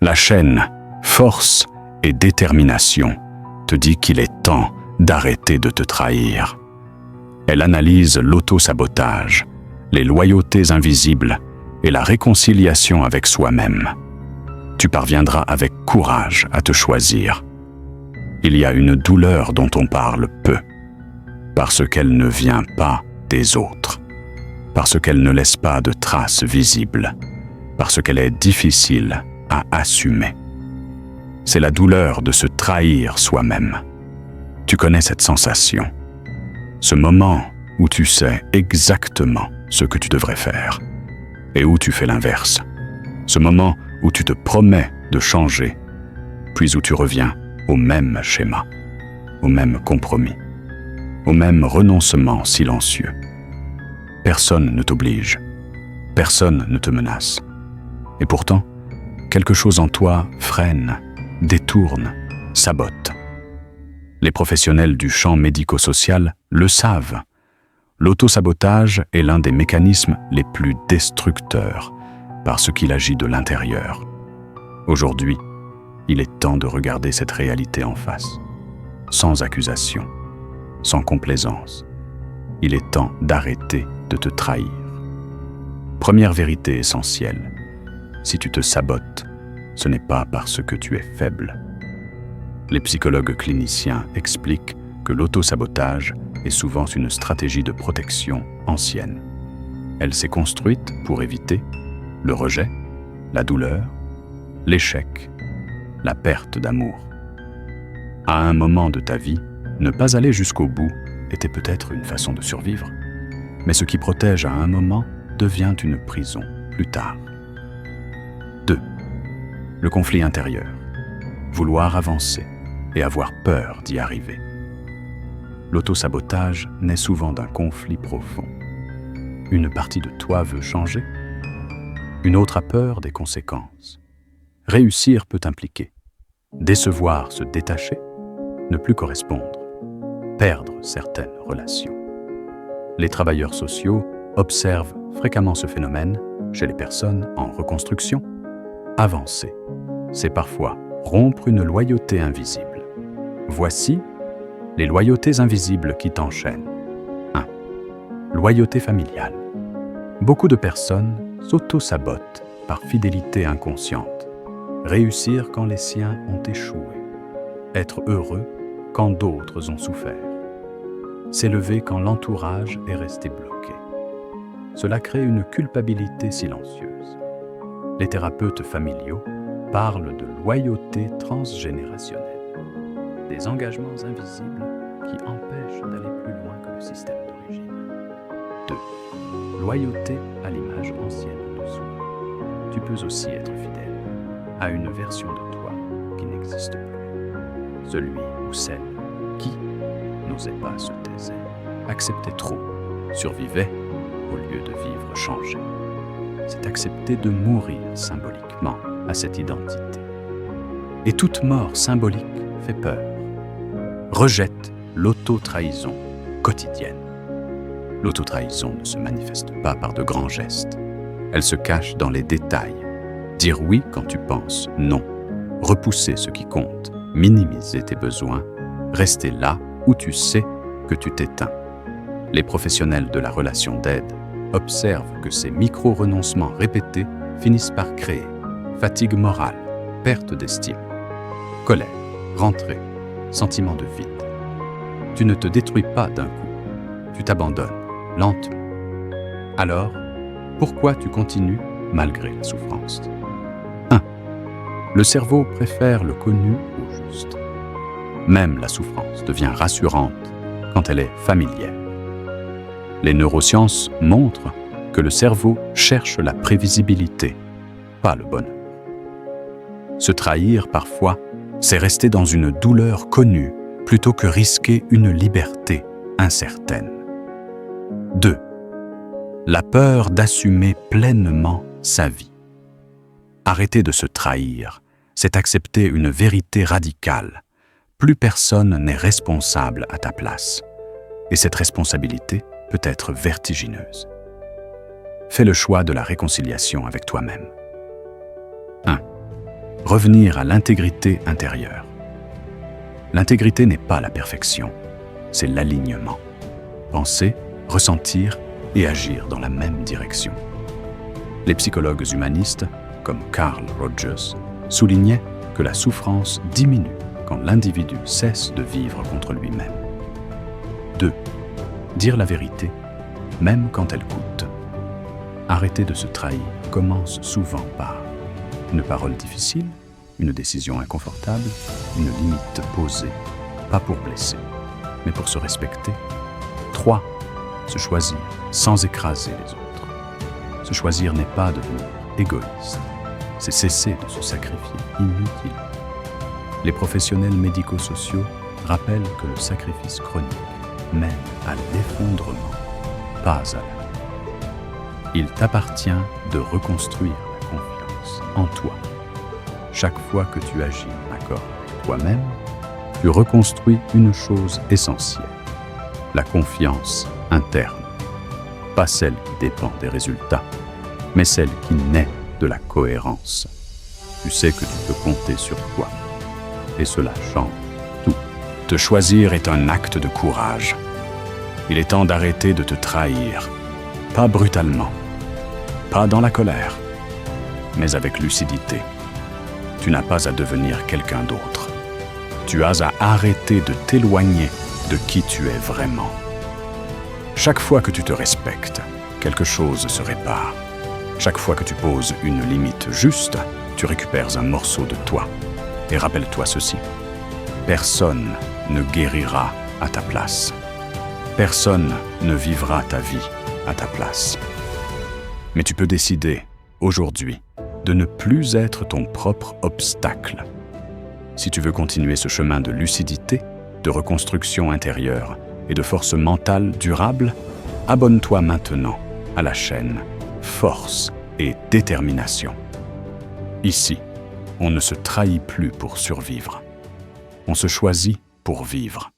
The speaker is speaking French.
La chaîne, force et détermination te dit qu'il est temps d'arrêter de te trahir. Elle analyse l'auto-sabotage, les loyautés invisibles et la réconciliation avec soi-même. Tu parviendras avec courage à te choisir. Il y a une douleur dont on parle peu, parce qu'elle ne vient pas des autres, parce qu'elle ne laisse pas de traces visibles, parce qu'elle est difficile à assumer. C'est la douleur de se trahir soi-même. Tu connais cette sensation, ce moment où tu sais exactement ce que tu devrais faire et où tu fais l'inverse, ce moment où tu te promets de changer, puis où tu reviens au même schéma, au même compromis, au même renoncement silencieux. Personne ne t'oblige, personne ne te menace. Et pourtant, quelque chose en toi freine, détourne, sabote. Les professionnels du champ médico-social le savent. L'autosabotage est l'un des mécanismes les plus destructeurs parce qu'il agit de l'intérieur. Aujourd'hui, il est temps de regarder cette réalité en face, sans accusation, sans complaisance. Il est temps d'arrêter de te trahir. Première vérité essentielle, si tu te sabotes, ce n'est pas parce que tu es faible. Les psychologues cliniciens expliquent que l'autosabotage est souvent une stratégie de protection ancienne. Elle s'est construite pour éviter le rejet, la douleur, l'échec, la perte d'amour. À un moment de ta vie, ne pas aller jusqu'au bout était peut-être une façon de survivre, mais ce qui protège à un moment devient une prison plus tard. 2. Le conflit intérieur. Vouloir avancer et avoir peur d'y arriver. L'autosabotage naît souvent d'un conflit profond. Une partie de toi veut changer, une autre a peur des conséquences. Réussir peut impliquer décevoir, se détacher, ne plus correspondre, perdre certaines relations. Les travailleurs sociaux observent fréquemment ce phénomène chez les personnes en reconstruction. Avancer, c'est parfois rompre une loyauté invisible. Voici les loyautés invisibles qui t'enchaînent. 1. Loyauté familiale. Beaucoup de personnes s'auto-sabotent par fidélité inconsciente. Réussir quand les siens ont échoué. Être heureux quand d'autres ont souffert. S'élever quand l'entourage est resté bloqué. Cela crée une culpabilité silencieuse. Les thérapeutes familiaux parlent de loyauté transgénérationnelle. Des engagements invisibles qui empêchent d'aller plus loin que le système d'origine. 2. Loyauté à l'image ancienne de soi. Tu peux aussi être fidèle à une version de toi qui n'existe plus. Celui ou celle qui n'osait pas se taire, acceptait trop, survivait au lieu de vivre changé. C'est accepter de mourir symboliquement à cette identité. Et toute mort symbolique fait peur. Rejette l'auto-trahison quotidienne. L'auto-trahison ne se manifeste pas par de grands gestes. Elle se cache dans les détails. Dire oui quand tu penses non. Repousser ce qui compte. Minimiser tes besoins. Rester là où tu sais que tu t'éteins. Les professionnels de la relation d'aide observent que ces micro-renoncements répétés finissent par créer fatigue morale, perte d'estime, colère, rentrée, sentiment de vide. Tu ne te détruis pas d'un coup, tu t'abandonnes lentement. Alors, pourquoi tu continues malgré la souffrance? 1. Le cerveau préfère le connu au juste. Même la souffrance devient rassurante quand elle est familière. Les neurosciences montrent que le cerveau cherche la prévisibilité, pas le bonheur. Se trahir parfois, c'est rester dans une douleur connue plutôt que risquer une liberté incertaine. 2. La peur d'assumer pleinement sa vie. Arrêter de se trahir, c'est accepter une vérité radicale. Plus personne n'est responsable à ta place. Et cette responsabilité peut être vertigineuse. Fais le choix de la réconciliation avec toi-même. 1. revenir à l'intégrité intérieure. L'intégrité n'est pas la perfection, c'est l'alignement. Penser, ressentir et agir dans la même direction. Les psychologues humanistes, comme Carl Rogers, soulignaient que la souffrance diminue quand l'individu cesse de vivre contre lui-même. 2. Dire la vérité, même quand elle coûte. Arrêter de se trahir commence souvent par une parole difficile, une décision inconfortable, une limite posée, pas pour blesser, mais pour se respecter. 3. Se choisir sans écraser les autres. Se choisir n'est pas devenir égoïste, c'est cesser de se sacrifier inutilement. Les professionnels médico-sociaux rappellent que le sacrifice chronique mène à l'effondrement, pas à la. Il t'appartient de reconstruire la confiance en toi. Chaque fois que tu agis en accord avec toi-même, tu reconstruis une chose essentielle, la confiance interne. Pas celle qui dépend des résultats, mais celle qui naît de la cohérence. Tu sais que tu peux compter sur toi, et cela change tout. Te choisir est un acte de courage. Il est temps d'arrêter de te trahir, pas brutalement, pas dans la colère, mais avec lucidité. Tu n'as pas à devenir quelqu'un d'autre. Tu as à arrêter de t'éloigner de qui tu es vraiment. Chaque fois que tu te respectes, quelque chose se répare. Chaque fois que tu poses une limite juste, tu récupères un morceau de toi. Et rappelle-toi ceci, personne ne guérira à ta place. Personne ne vivra ta vie à ta place. Mais tu peux décider, aujourd'hui, de ne plus être ton propre obstacle. Si tu veux continuer ce chemin de lucidité, de reconstruction intérieure et de force mentale durable, abonne-toi maintenant à la chaîne Force et Détermination. Ici, on ne se trahit plus pour survivre. On se choisit pour vivre.